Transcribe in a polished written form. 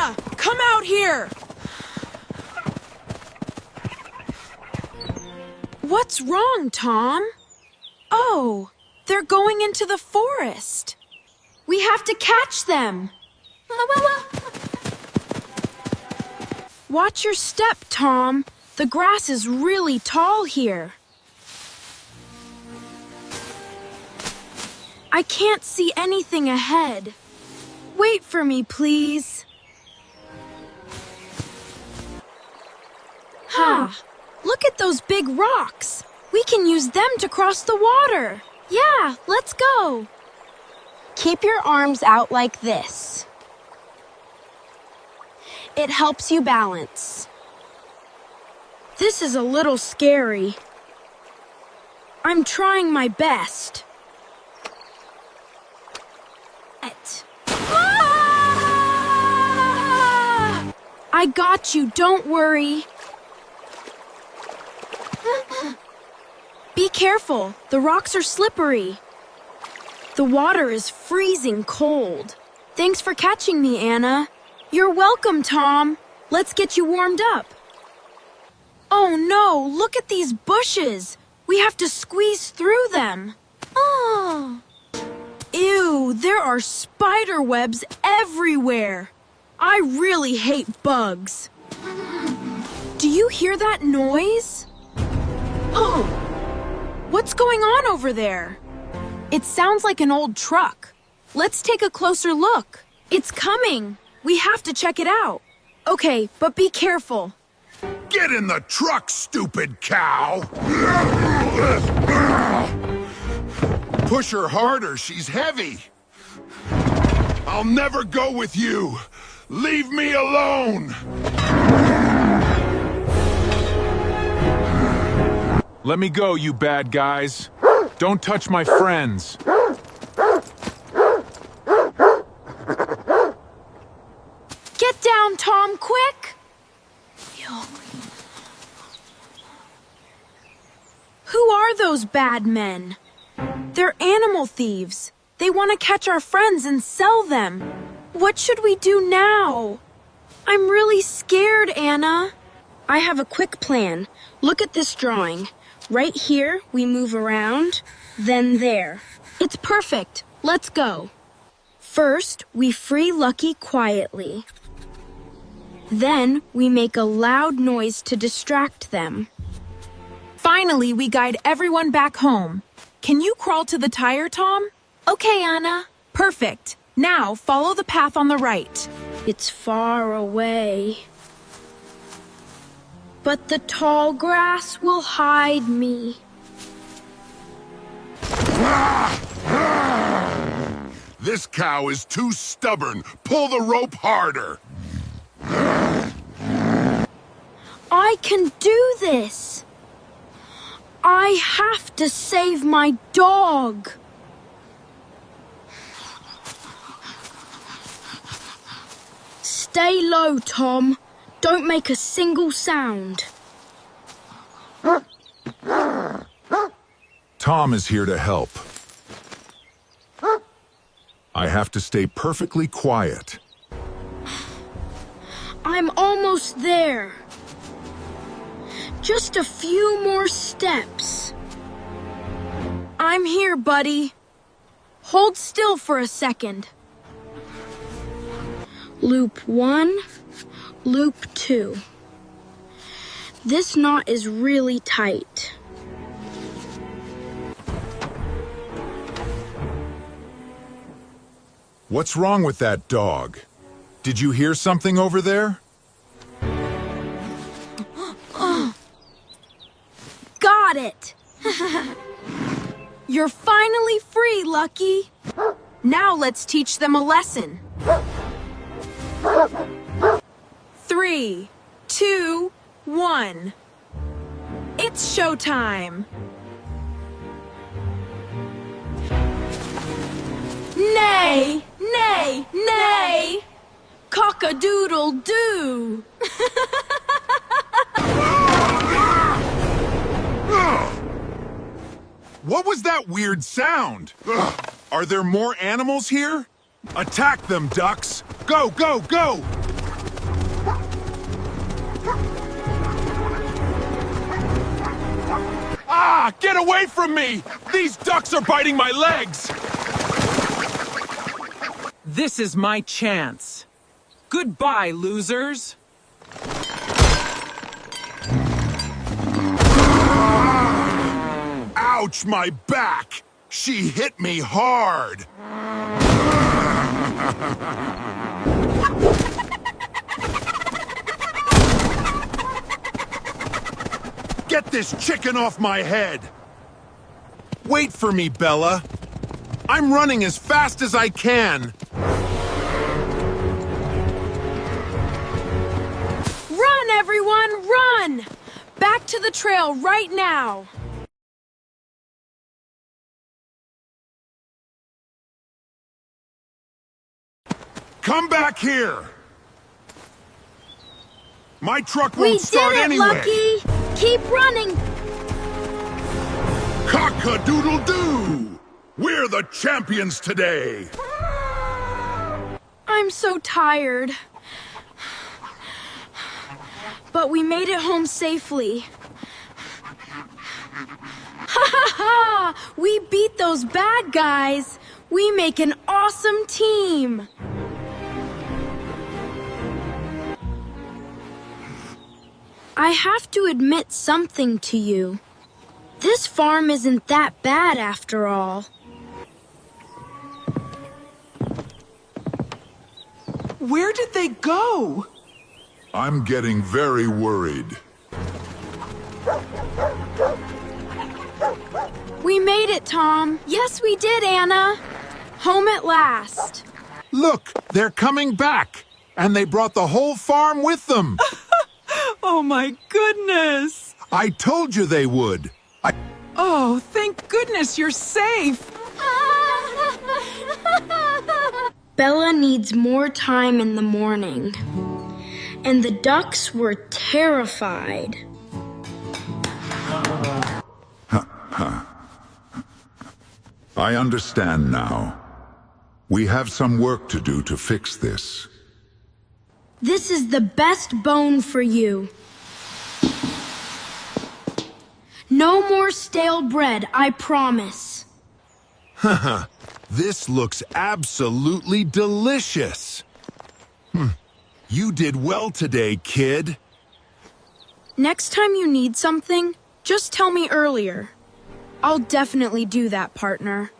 Anna, come out here! What's wrong, Tom? Oh, they're going into the forest. We have to catch them. Watch your step, Tom. The grass is really tall here. I can't see anything ahead. Wait for me, please. Look at those big rocks. We can use them to cross the water. Yeah, let's go. Keep your arms out like this. It helps you balance. This is a little scary. I'm trying my best. I got you, don't worry. Be careful, the rocks are slippery. The water is freezing cold. Thanks for catching me, Anna. You're welcome, Tom. Let's get you warmed up. Oh no, look at these bushes. We have to squeeze through them. Oh. Ew, there are spider webs everywhere. I really hate bugs. Do you hear that noise? Oh! What's going on over there? It sounds like an old truck. Let's take a closer look. It's coming. We have to check it out. Okay, but be careful. Get in the truck, stupid cow! Push her harder, she's heavy. I'll never go with you. Leave me alone! Let me go, you bad guys. Don't touch my friends. Get down, Tom, quick! Who are those bad men? They're animal thieves. They want to catch our friends and sell them. What should we do now? I'm really scared, Anna. I have a quick plan. Look at this drawing. Right here, we move around, then there. It's perfect. Let's go. First, we free Lucky quietly. Then, we make a loud noise to distract them. Finally, we guide everyone back home. Can you crawl to the tire, Tom? Okay, Anna. Perfect. Now, follow the path on the right. It's far away. But the tall grass will hide me. This cow is too stubborn. Pull the rope harder. I can do this. I have to save my dog. Stay low, Tom. Don't make a single sound. Tom is here to help. I have to stay perfectly quiet. I'm almost there. Just a few more steps. I'm here, buddy. Hold still for a second. Loop 1, loop 2. This knot is really tight. What's wrong with that dog? Did you hear something over there? Got it! You're finally free, Lucky. Now let's teach them a lesson. 3, 2, 1. It's showtime. Nay, nay, nay! Cock-a-doodle-doo! What was that weird sound? Are there more animals here? Attack them, ducks! Go, go, go! Ah, get away from me! These ducks are biting my legs! This is my chance. Goodbye, losers. Ouch, my back! She hit me hard! Get this chicken off my head! Wait for me, Bella. I'm running as fast as I can. Run, everyone, run! Back to the trail right now! Come back here! My truck We won't did start it, anyway! Lucky! Keep running! Cock-a-doodle-doo! We're the champions today! I'm so tired. But we made it home safely. Ha ha ha! We beat those bad guys! We make an awesome team! I have to admit something to you. This farm isn't that bad after all. Where did they go? I'm getting very worried. We made it, Tom. Yes, we did, Anna. Home at last. Look, they're coming back! And they brought the whole farm with them! Oh my goodness! I told you they would! Oh, thank goodness you're safe! Bella needs more time in the morning. And the ducks were terrified. I understand now. We have some work to do to fix this. This is the best bone for you. No more stale bread, I promise. This looks absolutely delicious. You did well today, kid. Next time you need something, just tell me earlier. I'll definitely do that, partner.